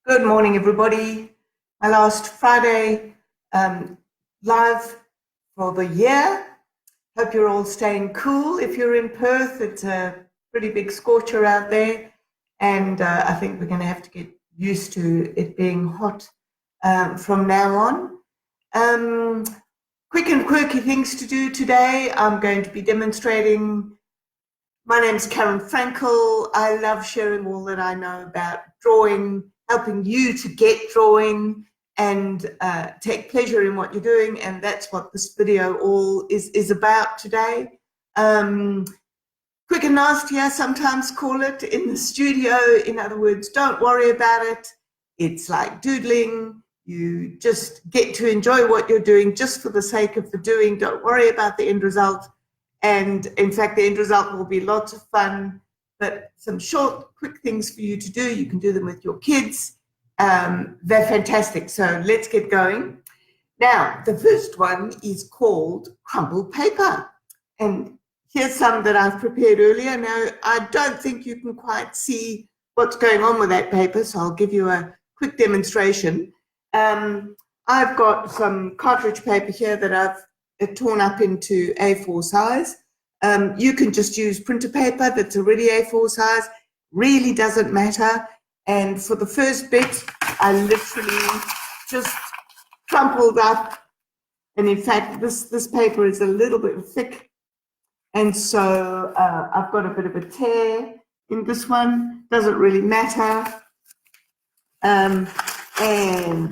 Good morning, everybody. My last Friday live for the year. Hope you're all staying cool. If you're in Perth, it's a pretty big scorcher out there, and I think we're going to have to get used to it being hot from now on. Quick and quirky things to do today. I'm going to be demonstrating. My name's Karen Frankel. I love sharing all that I know about drawing, helping you to get drawing and take pleasure in what you're doing. And that's what this video all is about today. Quick and nasty, I sometimes call it in the studio. In other words, don't worry about it. It's like doodling. You just get to enjoy what you're doing just for the sake of the doing. Don't worry about the end result. And in fact, the end result will be lots of fun, but some short, quick things for you to do. You can do them with your kids. They're fantastic. So let's get going. Now, the first one is called crumpled paper. And here's some that I've prepared earlier. Now, I don't think you can quite see what's going on with that paper, so I'll give you a quick demonstration. I've got some cartridge paper here that I've torn up into A4 size. You can just use printer paper that's already A4 size, really doesn't matter. And for the first bit, I literally just crumpled up. And in fact, this paper is a little bit thick. And so I've got a bit of a tear in this one, doesn't really matter. And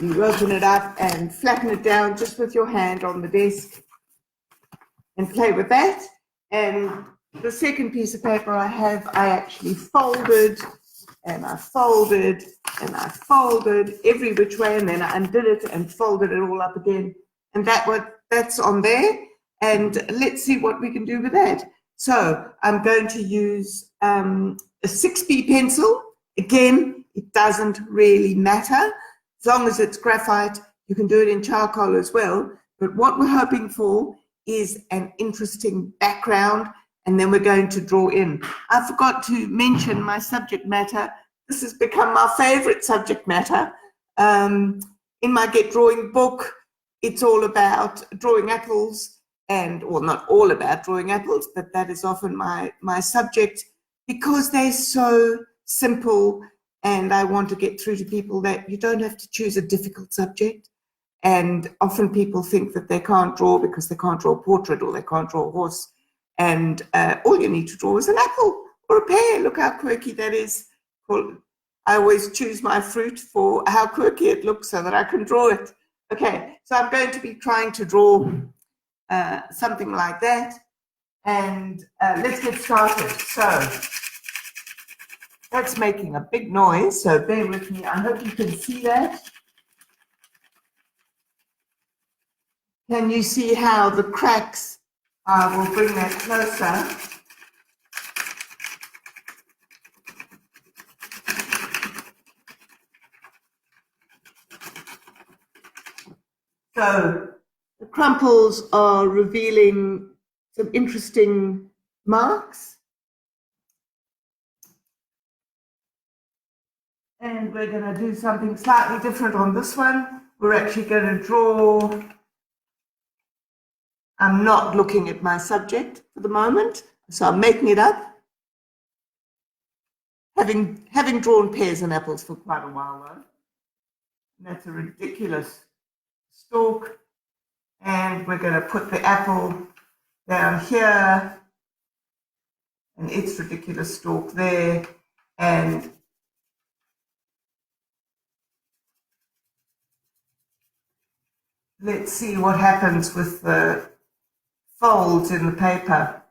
you open it up and flatten it down just with your hand on the desk and play with that. And the second piece of paper I have, I actually folded and I folded and I folded every which way, and then I undid it and folded it all up again. And that's on there. And let's see what we can do with that. So I'm going to use a 6B pencil. Again, it doesn't really matter. As long as it's graphite, you can do it in charcoal as well. But what we're hoping for is an interesting background, and then we're going to draw in. I forgot to mention my subject matter. This has become my favorite subject matter. In my Get Drawing book, it's all about drawing apples, and, well, not all about drawing apples, but that is often my subject because they're so simple, and I want to get through to people that you don't have to choose a difficult subject. And often people think that they can't draw because they can't draw a portrait or they can't draw a horse. And all you need to draw is an apple or a pear. Look how quirky that is. I always choose my fruit for how quirky it looks so that I can draw it. Okay, so I'm going to be trying to draw something like that. And let's get started. So that's making a big noise, so bear with me. I hope you can see that. Can you see how the cracks, I will bring that closer. So the crumples are revealing some interesting marks. And we're going to do something slightly different on this one. We're actually going to draw. I'm not looking at my subject for the moment, so I'm making it up. Having drawn pears and apples for quite a while though. And that's a ridiculous stalk. And we're going to put the apple down here and its ridiculous stalk there. And let's see what happens with the folds in the paper.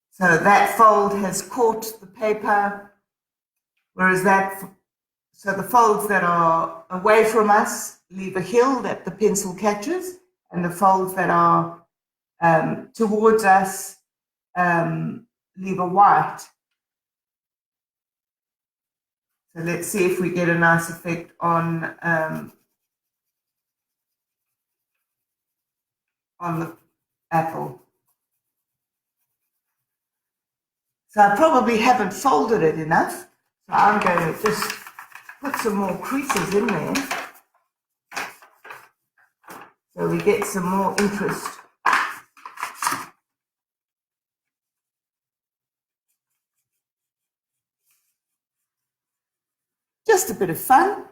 So that fold has caught the paper, whereas so the folds that are away from us leave a hill that the pencil catches, and the folds that are towards us leave a white. So let's see if we get a nice effect on the apple. So I probably haven't folded it enough. So I'm going to just put some more creases in there so we get some more interest. Just a bit of fun.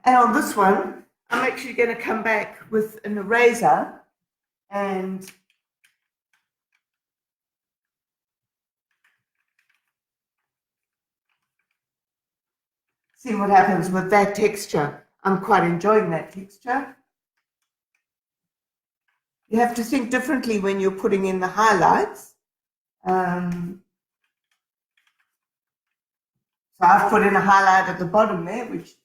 And on this one, I'm actually going to come back with an eraser and see what happens with that texture. I'm quite enjoying that texture. You have to think differently when you're putting in the highlights. So I've put in a highlight at the bottom there, which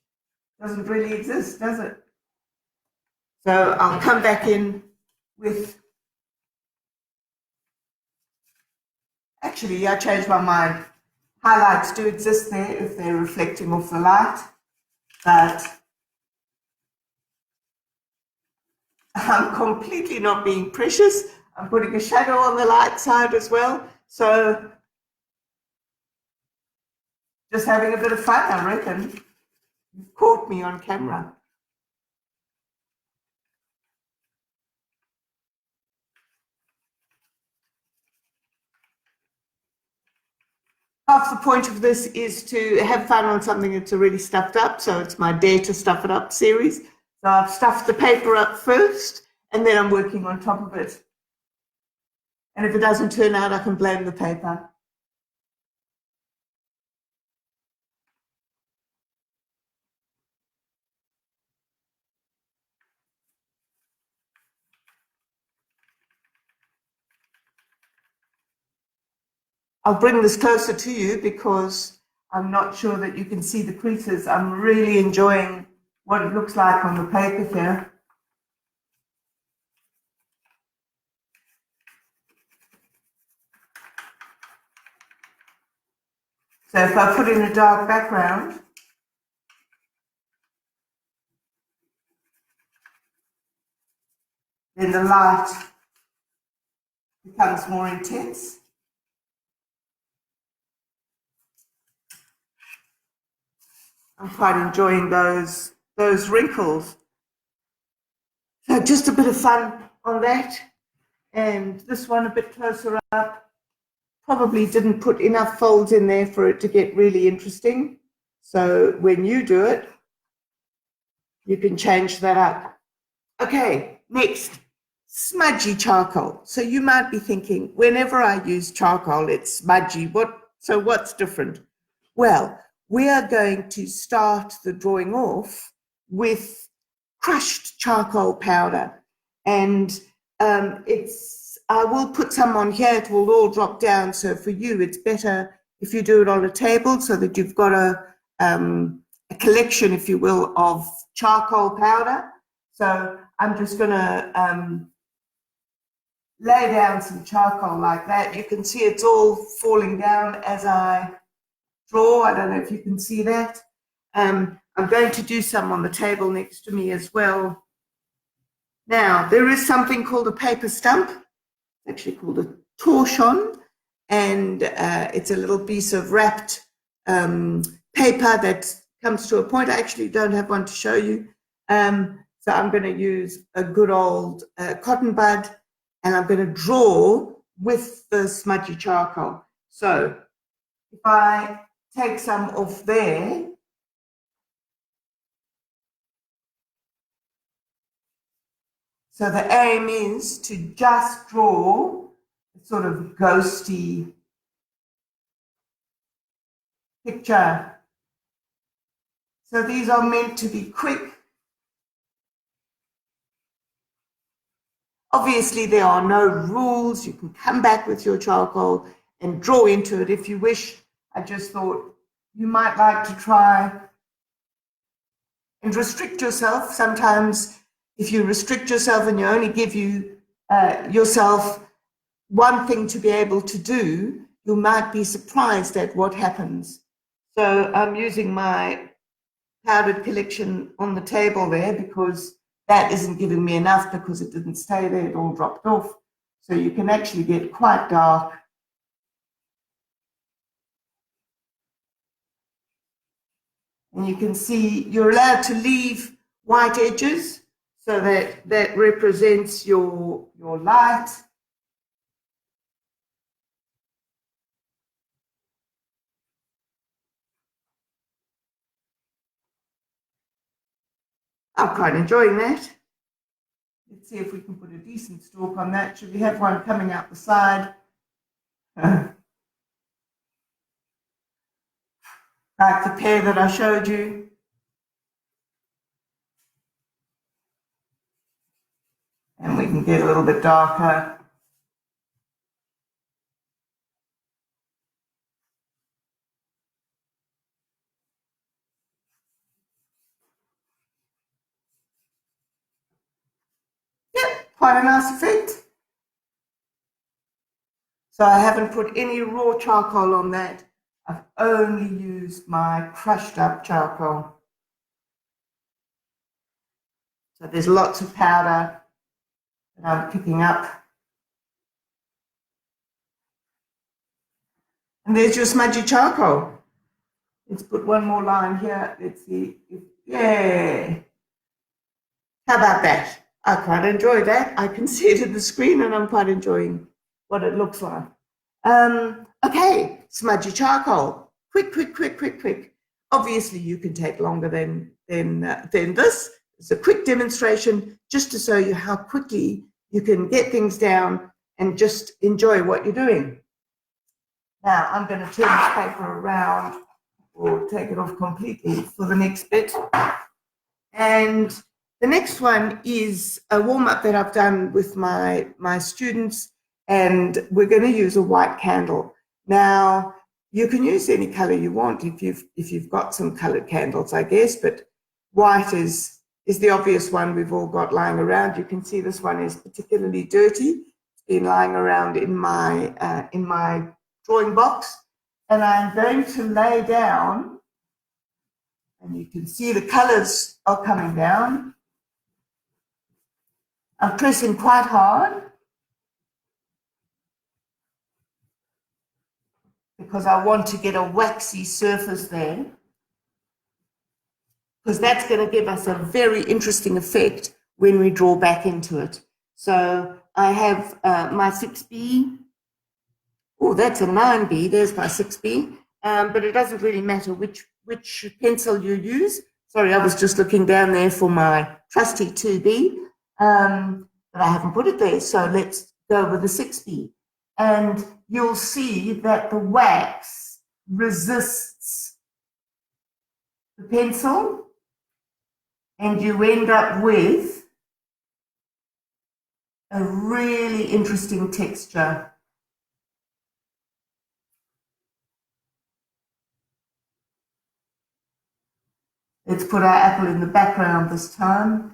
doesn't really exist, does it? So I'll come back in with, actually, I changed my mind. Highlights do exist there if they're reflecting off the light, but I'm completely not being precious. I'm putting a shadow on the light side as well. So just having a bit of fun, I reckon. You've caught me on camera. Half the point of this is to have fun on something that's already stuffed up. So it's my Dare to Stuff It Up series. So I've stuffed the paper up first, and then I'm working on top of it. And if it doesn't turn out, I can blame the paper. I'll bring this closer to you because I'm not sure that you can see the creases. I'm really enjoying what it looks like on the paper here. So if I put in a dark background, then the light becomes more intense. I'm quite enjoying those wrinkles. So just a bit of fun on that. And this one a bit closer up. Probably didn't put enough folds in there for it to get really interesting. So when you do it, you can change that up. Okay, next, smudgy charcoal. So you might be thinking, whenever I use charcoal, it's smudgy. So what's different? Well, we are going to start the drawing off with crushed charcoal powder. And I will put some on here, it will all drop down. So for you, it's better if you do it on a table so that you've got a collection, if you will, of charcoal powder. So I'm just going to lay down some charcoal like that. You can see it's all falling down as I draw. I don't know if you can see that. I'm going to do some on the table next to me as well. Now, there is something called a paper stump. It's actually called a torchon, and it's a little piece of wrapped paper that comes to a point. I actually don't have one to show you. So I'm going to use a good old cotton bud, and I'm going to draw with the smudgy charcoal. So if I take some off there, so the aim is to just draw a sort of ghosty picture. So these are meant to be quick. Obviously, there are no rules. You can come back with your charcoal and draw into it if you wish. I just thought you might like to try and restrict yourself. Sometimes if you restrict yourself and you only give yourself one thing to be able to do, you might be surprised at what happens. So I'm using my powdered collection on the table there because that isn't giving me enough because it didn't stay there, it all dropped off. So you can actually get quite dark. And you can see you're allowed to leave white edges so that represents your light. I'm quite enjoying that. Let's see if we can put a decent stalk on that. Should we have one coming out the side? Like the pair that I showed you. And we can get a little bit darker. Yep, quite a nice effect. So I haven't put any raw charcoal on that. I've only used my crushed up charcoal. So there's lots of powder that I'm picking up. And there's your smudgy charcoal. Let's put one more line here. Let's see. Yeah. How about that? I quite enjoy that. I can see it in the screen and I'm quite enjoying what it looks like. Okay, smudgy charcoal. Quick. Obviously, you can take longer than this. It's a quick demonstration just to show you how quickly you can get things down and just enjoy what you're doing. Now, I'm going to turn this paper around or take it off completely for the next bit. And the next one is a warm-up that I've done with my students, and we're going to use a white candle. Now, you can use any color you want if you've got some colored candles, I guess, but white is the obvious one we've all got lying around. You can see this one is particularly dirty. It's been lying around in my drawing box, and I'm going to lay down, and you can see the colors are coming down. I'm pressing quite hard because I want to get a waxy surface there, because that's going to give us a very interesting effect when we draw back into it. So I have my 6B. Oh, that's a 9B. There's my 6B. But it doesn't really matter which pencil you use. Sorry, I was just looking down there for my trusty 2B. But I haven't put it there. So let's go with the 6B. And you'll see that the wax resists the pencil, and you end up with a really interesting texture. Let's put our apple in the background this time.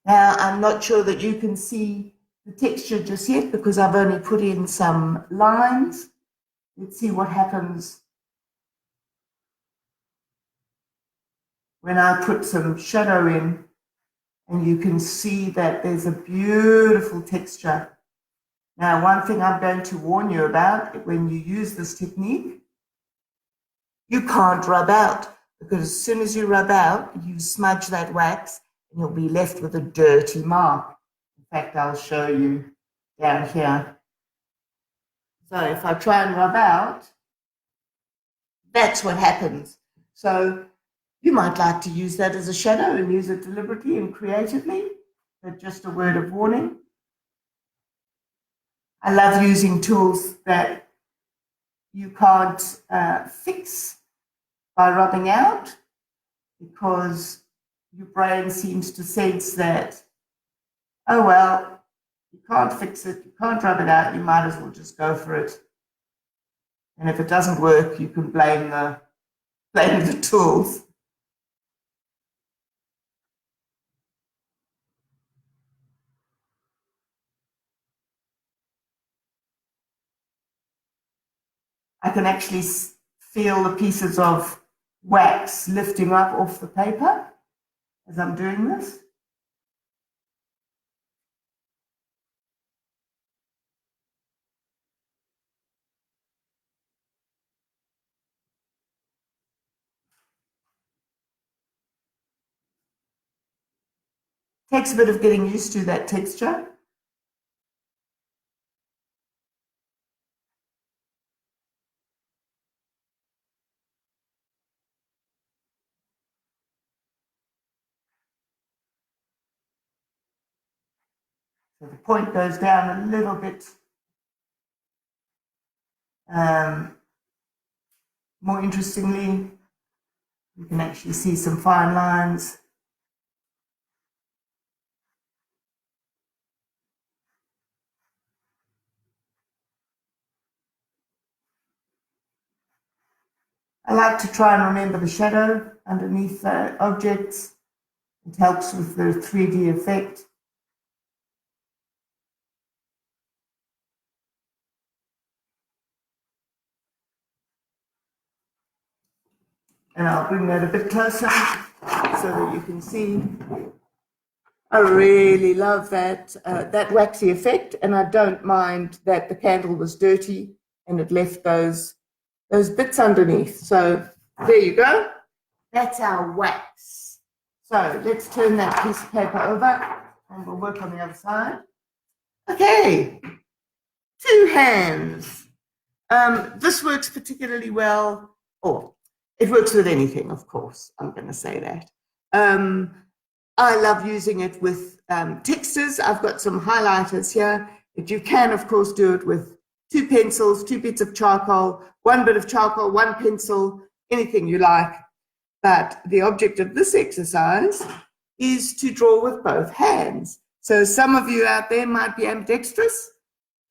Now, I'm not sure that you can see the texture just yet because I've only put in some lines. Let's see what happens when I put some shadow in, and you can see that there's a beautiful texture. Now, one thing I'm going to warn you about when you use this technique, you can't rub out, because as soon as you rub out, you smudge that wax and you'll be left with a dirty mark. In fact, I'll show you down here. So if I try and rub out, that's what happens. So you might like to use that as a shadow and use it deliberately and creatively, but just a word of warning. I love using tools that you can't fix by rubbing out, because your brain seems to sense that, oh, well, you can't fix it, you can't rub it out, you might as well just go for it. And if it doesn't work, you can blame the tools. I can actually feel the pieces of wax lifting up off the paper as I'm doing this. Takes a bit of getting used to that texture. So the point goes down a little bit more interestingly. You can actually see some fine lines. I like to try and remember the shadow underneath objects. It helps with the 3D effect. And I'll bring that a bit closer so that you can see. I really love that, that waxy effect, and I don't mind that the candle was dirty and it left those bits underneath. So there you go. That's our wax. So let's turn that piece of paper over and we'll work on the other side. Okay, 2 hands. This works particularly well, or it works with anything, of course, I'm going to say that. I love using it with textures. I've got some highlighters here, but you can, of course, do it with 2 pencils, 2 bits of charcoal, 1 bit of charcoal, 1 pencil, anything you like. But the object of this exercise is to draw with both hands. So some of you out there might be ambidextrous.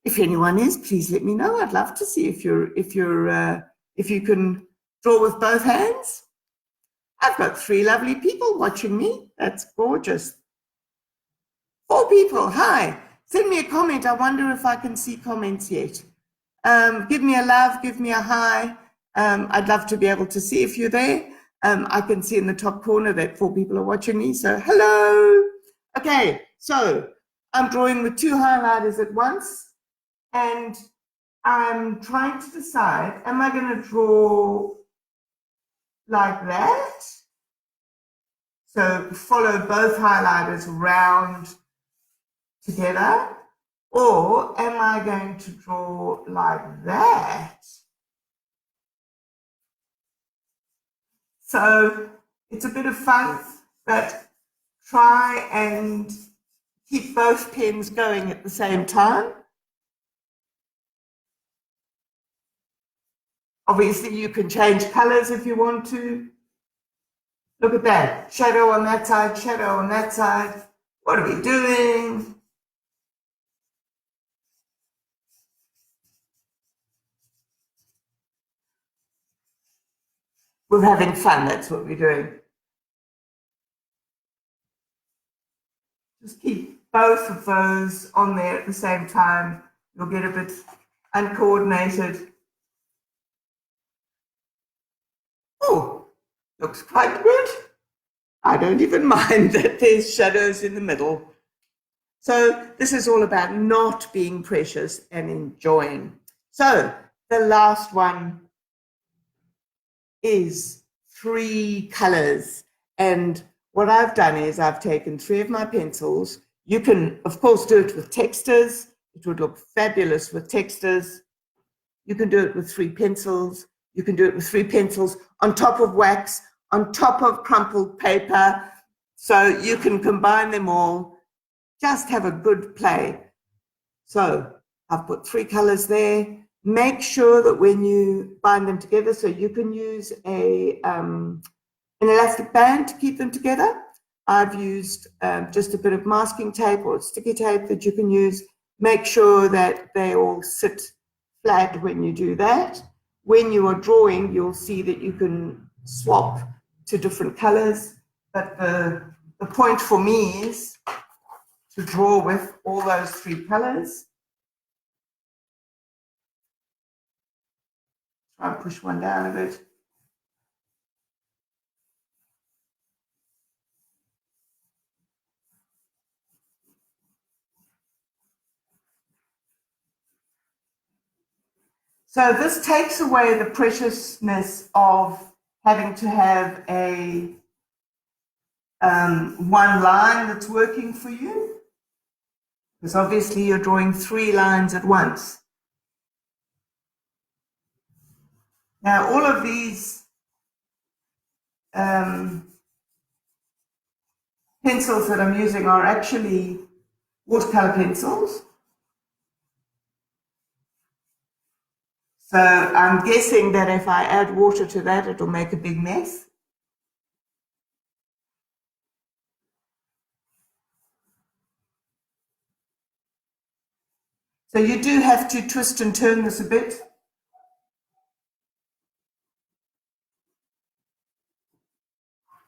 If anyone is, please let me know. I'd love to see if you can draw with both hands. I've got 3 lovely people watching me. That's gorgeous. 4 people. Hi. Send me a comment. I wonder if I can see comments yet. Give me a love. Give me a hi. I'd love to be able to see if you're there. I can see in the top corner that 4 people are watching me. So hello. Okay. So I'm drawing with 2 highlighters at once. And I'm trying to decide, am I going to draw like that? So follow both highlighters round together, or am I going to draw like that? So it's a bit of fun, but try and keep both pens going at the same time. Obviously, you can change colors if you want to. Look at that. Shadow on that side, shadow on that side. What are we doing? We're having fun, that's what we're doing. Just keep both of those on there at the same time. You'll get a bit uncoordinated. Oh, looks quite good. I don't even mind that there's shadows in the middle. So this is all about not being precious and enjoying. So the last one is 3 colors. And what I've done is I've taken 3 of my pencils. You can, of course, do it with textures. It would look fabulous with textures. You can do it with 3 pencils. You can do it with 3 pencils on top of wax, on top of crumpled paper. So you can combine them all. Just have a good play. So I've put 3 colors there. Make sure that when you bind them together, so you can use an elastic band to keep them together. I've used just a bit of masking tape or sticky tape that you can use. Make sure that they all sit flat when you do that. When you are drawing, you'll see that you can swap to different colors. But the point for me is to draw with all those 3 colors. Try and push one down a bit. So this takes away the preciousness of having to have a one line that's working for you, because obviously you're drawing 3 lines at once. Now all of these pencils that I'm using are actually watercolor pencils. So I'm guessing that if I add water to that, it'll make a big mess. So you do have to twist and turn this a bit.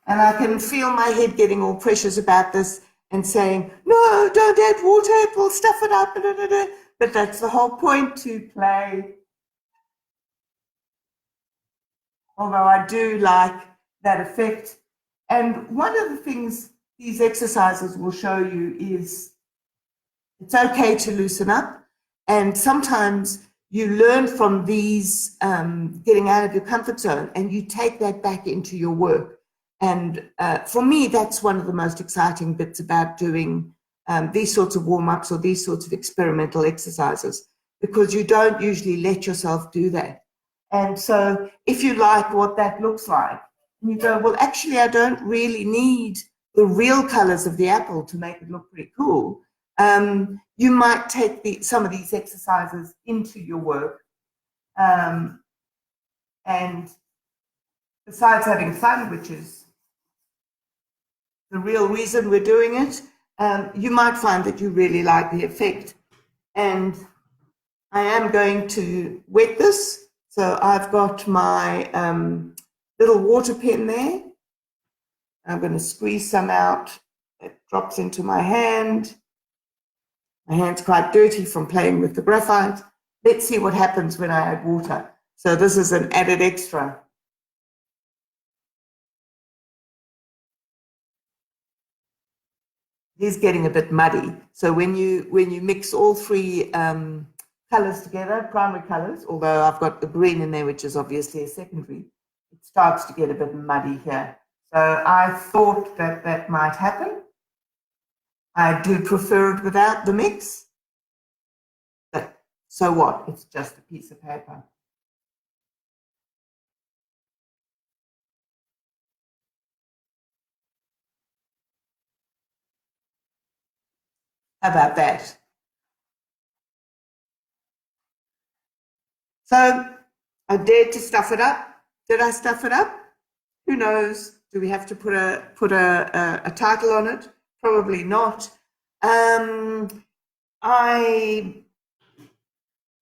And I can feel my head getting all precious about this and saying, no, don't add water, it will stuff it up. But that's the whole point, to play. Although I do like that effect. And one of the things these exercises will show you is it's okay to loosen up. And sometimes you learn from these getting out of your comfort zone, and you take that back into your work. And for me, that's one of the most exciting bits about doing these sorts of warm-ups or these sorts of experimental exercises, because you don't usually let yourself do that. And so if you like what that looks like, and you go, well, actually, I don't really need the real colors of the apple to make it look pretty cool, you might take some of these exercises into your work. And besides having fun, which is the real reason we're doing it, you might find that you really like the effect. And I am going to wet this. So I've got my little water pen there. I'm going to squeeze some out. It drops into my hand. My hand's quite dirty from playing with the graphite. Let's see what happens when I add water. So this is an added extra. It's getting a bit muddy. So when you mix all 3 colors together, primary colors, although I've got the green in there, which is obviously a secondary, it starts to get a bit muddy here. So I thought that that might happen. I do prefer it without the mix, but so what? It's just a piece of paper. How about that? So I dared to stuff it up. Did I stuff it up? Who knows? Do we have to put a title on it? Probably not. I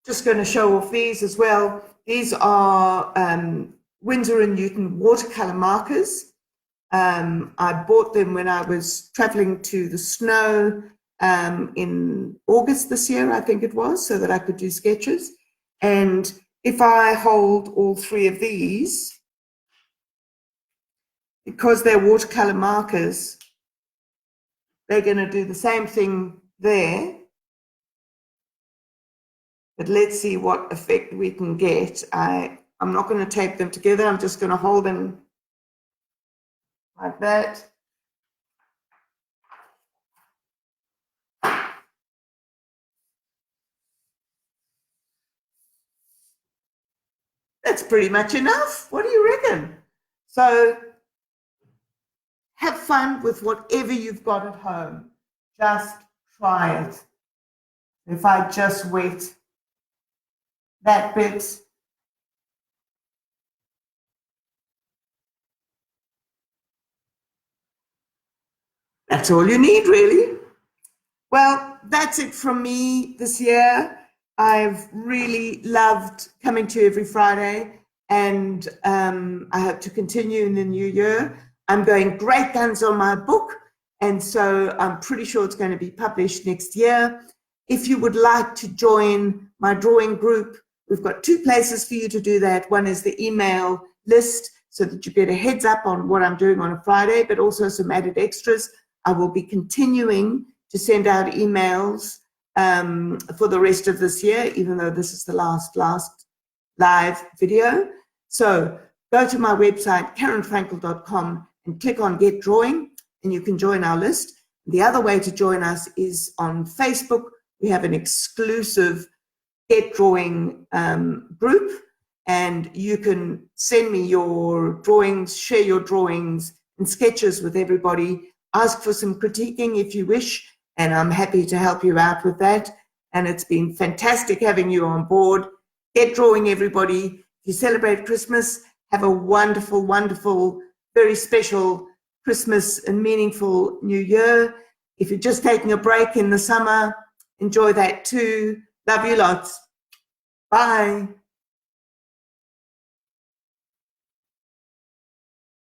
just going to show off these as well. These are Winsor & Newton watercolor markers. I bought them when I was traveling to the snow in August this year, I think it was, so that I could do sketches. And if I hold all 3 of these, because they're watercolor markers, they're going to do the same thing there. But let's see what effect we can get. I'm not going to tape them together. I'm just going to hold them like that. That's pretty much enough. What do you reckon? So have fun with whatever you've got at home. Just try it. If I just wet that bit, that's all you need, really. Well, that's it from me this year. I've really loved coming to you every Friday, and I hope to continue in the new year. I'm going great guns on my book, and so I'm pretty sure it's going to be published next year. If you would like to join my drawing group, We've got two places for you to do that. One is the email list, so that you get a heads up on what I'm doing on a Friday, but also some added extras. I will be continuing to send out emails for the rest of this year, even though this is the last live video. So go to my website, KarenFrankel.com, and click on Get Drawing, and you can join our list. The other way to join us is on Facebook. We have an exclusive Get Drawing group, and you can send me your drawings, share your drawings and sketches with everybody. Ask for some critiquing if you wish, and I'm happy to help you out with that. And it's been fantastic having you on board. Get drawing, everybody. If you celebrate Christmas, have a wonderful, wonderful, very special Christmas and meaningful New Year. If you're just taking a break in the summer, enjoy that too. Love you lots. Bye.